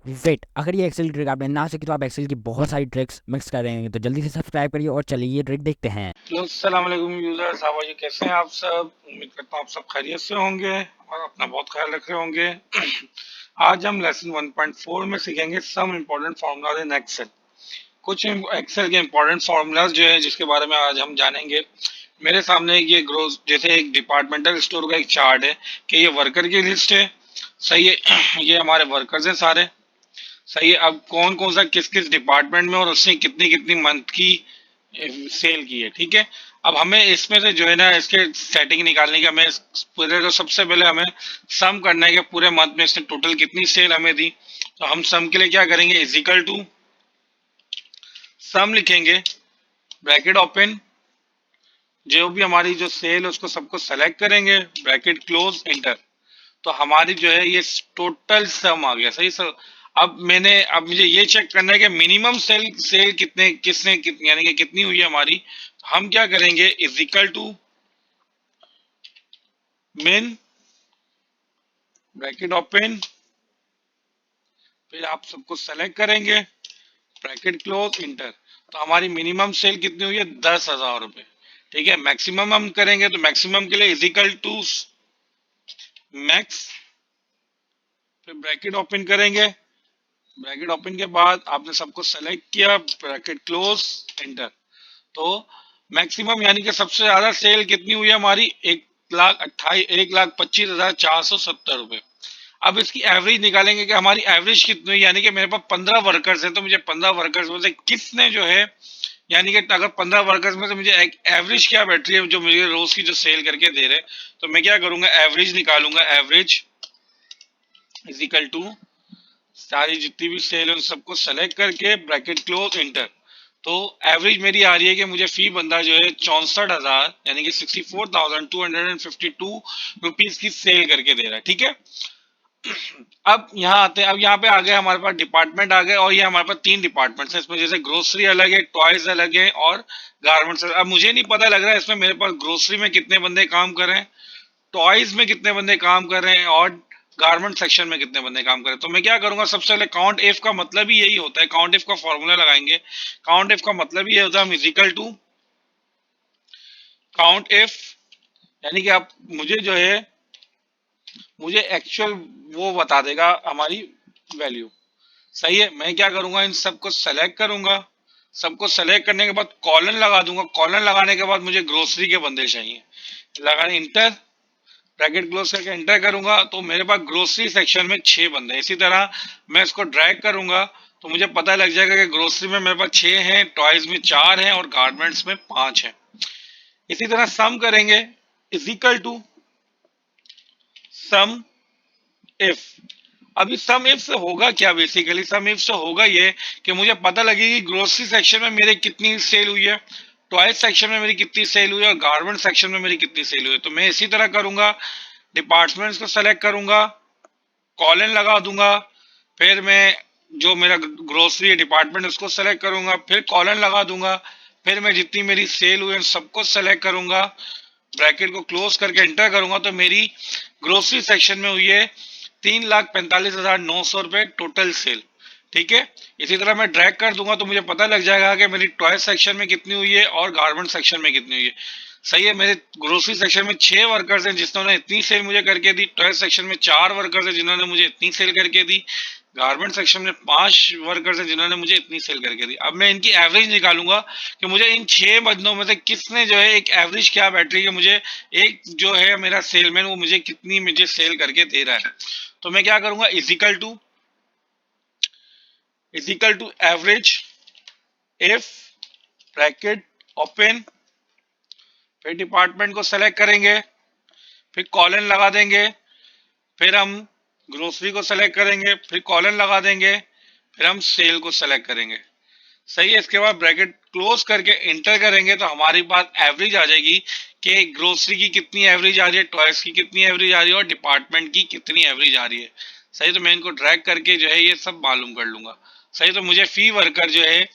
Wait, अगर ये Excel trick आपने ना सीखी तो आप एक्सेल की बहुत सारी ट्रिक्स मिक्स कर रहे हैं, तो जल्दी से सब्सक्राइब करिए और चलिए ये ट्रिक देखते हैं। हेलो अस्सलाम वालेकुम यूजर्स, हाउ आर यू? कैसे हैं आप सब? उम्मीद करता हूँ आप सब खैरियत से होंगे और अपना बहुत ख्याल रख रहे होंगे। आज हम लेसन 1.4 में सीखेंगे some important formulas in Excel. कुछ एक्सेल के इम्पोर्टेंट फार्मूलाज जो है जिसके बारे में आज हम जानेंगे। मेरे सामने ये ग्रोथ जैसे एक डिपार्टमेंटल स्टोर का एक चार्ट है कि ये वर्कर की लिस्ट है। सही है। ये हमारे वर्कर्स हैं सारे। सही है। अब कौन कौन सा किस किस डिपार्टमेंट में और उसने कितनी कितनी मंथ की सेल की है। ठीक है। अब हमें इसमें से जो है ना इसके सेटिंग निकालने की, हमें पूरे तो सबसे पहले हमें सम करना है कि पूरे मंथ में इसने टोटल कितनी सेल हमें दी। तो हम सम के लिए क्या करेंगे, इजिकल टू सम लिखेंगे, ब्रैकेट ओपन, जो भी हमारी जो सेल है उसको सबको सेलेक्ट करेंगे, ब्रैकेट क्लोज, इंटर। तो हमारी जो है ये टोटल सम आ गया। सही सर। अब मुझे ये चेक करना है कि मिनिमम सेल सेल कितने किसने कितनी यानी कि कितनी हुई है हमारी। तो हम क्या करेंगे, इज इक्वल टू मिन, ब्रैकेट ओपन, फिर आप सबको सेलेक्ट करेंगे, ब्रैकेट क्लोज, इंटर। तो हमारी मिनिमम सेल कितनी हुई है, 10,000 रुपए। ठीक है। मैक्सिमम हम करेंगे तो मैक्सिमम के लिए इजिकल टू मैक्स, फिर ब्रैकेट ओपन करेंगे, ब्रैकेट ओपन के बाद आपने सबको सेलेक्ट किया, ब्रैकेट क्लोज, एंटर। तो मैक्सिमम यानी कि सबसे ज्यादा सेल कितनी हुई है हमारी, 1,25,470 रुपए। अब इसकी एवरेज निकालेंगे कि हमारी एवरेज कितनी हुई, यानी कि मेरे पास 15 वर्कर्स हैं तो मुझे 15 वर्कर्स में से किसने जो है, यानी कि अगर 15 वर्कर्स में से मुझे एक एवरेज क्या बैठ रही है जो मुझे रोज की जो सेल करके दे रहे, तो मैं क्या करूंगा, एवरेज निकालूंगा। एवरेज इज इक्वल टू सारी जितनी भी सेल है उन सबको सेलेक्ट करके ब्रैकेट क्लोज, इंटर। तो एवरेज मेरी आ रही है कि मुझे फी बंदा जो है 64,000 यानी कि 64,252 रुपीज की सेल करके दे रहा है। ठीक है। अब यहाँ आते हैं, अब यहाँ पे आ गए हमारे पास डिपार्टमेंट आ गए और ये हमारे पास तीन डिपार्टमेंट्स हैं इसमें, जैसे ग्रोसरी अलग है, टॉयज अलग है और गारमेंट्स। अब मुझे नहीं पता लग रहा है इसमें मेरे पास ग्रोसरी में कितने बंदे काम कर रहे हैं, टॉयज में कितने बंदे काम कर रहे हैं और गारमेंट सेक्शन में कितने बंदे काम कर रहे हैं। तो मैं क्या करूंगा, सबसे पहले काउंट एफ का मतलब ही यही होता है, काउंट एफ का फॉर्मूला लगाएंगे। काउंट एफ का मतलब ही होता है हम इजिकल टू काउंट एफ, यानी कि आप मुझे जो है मुझे एक्चुअल वो बता देगा हमारी वैल्यू। सही है। मैं क्या करूंगा, इन सबको सेलेक्ट करूंगा, सबको सेलेक्ट करने के बाद कॉलन लगा दूंगा। कॉलन लगाने के बाद मुझे ग्रोसरी के बंदे चाहिए, लगाने इंटर, ब्रैकेट क्लोज करके एंटर करूंगा तो मेरे पास ग्रोसरी सेक्शन में 6 बंदे हैं। इसी तरह मैं इसको ड्रैग करूंगा तो मुझे पता लग जाएगा कि ग्रोसरी में मेरे पास 6 हैं, टॉयज में 4 हैं और गारमेंट्स में 5 हैं। इसी तरह सम करेंगे, is equal to sum if. अभी सम इफ से होगा क्या, बेसिकली सम इफ से होगा ये कि मुझे पता लगेगी ग्रोसरी सेक्शन में मेरे कितनी सेल हुई है, टॉयज सेक्शन में मेरी कितनी सेल हुई है और गारमेंट सेक्शन में मेरी कितनी सेल हुई है। तो मैं इसी तरह करूंगा, डिपार्टमेंट्स को सेलेक्ट करूंगा, कॉलन लगा दूंगा, फिर मैं जो मेरा ग्रोसरी डिपार्टमेंट उसको सेलेक्ट करूंगा, फिर कॉलन लगा दूंगा, फिर मैं जितनी मेरी सेल हुई है सबको सेलेक्ट करूंगा, ब्रैकेट को क्लोज करके एंटर करूंगा तो मेरी ग्रोसरी सेक्शन में हुई है 3,45,900 रुपए टोटल सेल। ठीक है। इसी तरह मैं ड्रैग कर दूंगा तो मुझे पता लग जाएगा कि मेरी टॉय सेक्शन में कितनी हुई है और गारमेंट सेक्शन में कितनी हुई है। सही है। मेरे ग्रोसरी सेक्शन में 6 वर्कर्स हैं जिन्होंने इतनी सेल मुझे करके दी, टॉय सेक्शन में 4 वर्कर्स हैं जिन्होंने मुझे इतनी सेल करके दी, गारमेंट सेक्शन में 5 वर्कर्स हैं जिन्होंने मुझे इतनी सेल करके दी। अब मैं इनकी एवरेज निकालूंगा कि मुझे इन 6 बंदों में से किसने जो है एक एवरेज क्या बैठ रही है, मुझे एक जो है मेरा सेलमैन वो मुझे कितनी मुझे सेल करके दे रहा है। तो मैं क्या करूंगा, is equal to average if, bracket open, फिर डिपार्टमेंट को सेलेक्ट करेंगे, फिर कॉलन लगा देंगे, फिर हम ग्रोसरी को सेलेक्ट करेंगे, फिर कॉलन लगा देंगे, फिर हम सेल को सेलेक्ट करेंगे। सही है। इसके बाद ब्रैकेट क्लोज करके इंटर करेंगे तो हमारी बात एवरेज आ जाएगी कि ग्रोसरी की कितनी एवरेज आ रही है, टॉयज की कितनी एवरेज आ रही है और डिपार्टमेंट की कितनी एवरेज आ रही है। सही। तो मैं इनको ड्रैग करके जो है ये सब मालूम कर लूंगा। सही। तो मुझे फी वर्कर जो है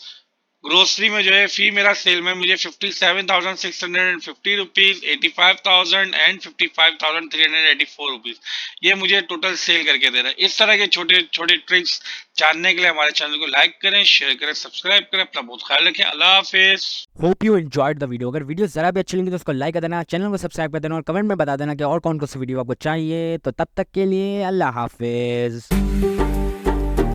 ग्रोसरी में जो है फी मेरा सेल में मुझे 57,650 रुपीज, 85,000 एंड 55,384 रुपीज, ये मुझे टोटल सेल करके दे रहा है। इस तरह के छोटे छोटे ट्रिक्स जानने के लिए हमारे चैनल को लाइक करें, शेयर करें, सब्सक्राइब करें। अपना बहुत ख्याल रखें। अल्लाह हाफिज। Hope you enjoyed the video. अगर वीडियो जरा भी अच्छी लगी तो उसको लाइक कर देना, चैनल को सब्सक्राइब कर देना और कमेंट में बता देना कि और कौन कौन सी वीडियो आपको चाहिए। तो तब तक के लिए अल्लाह हाफिज।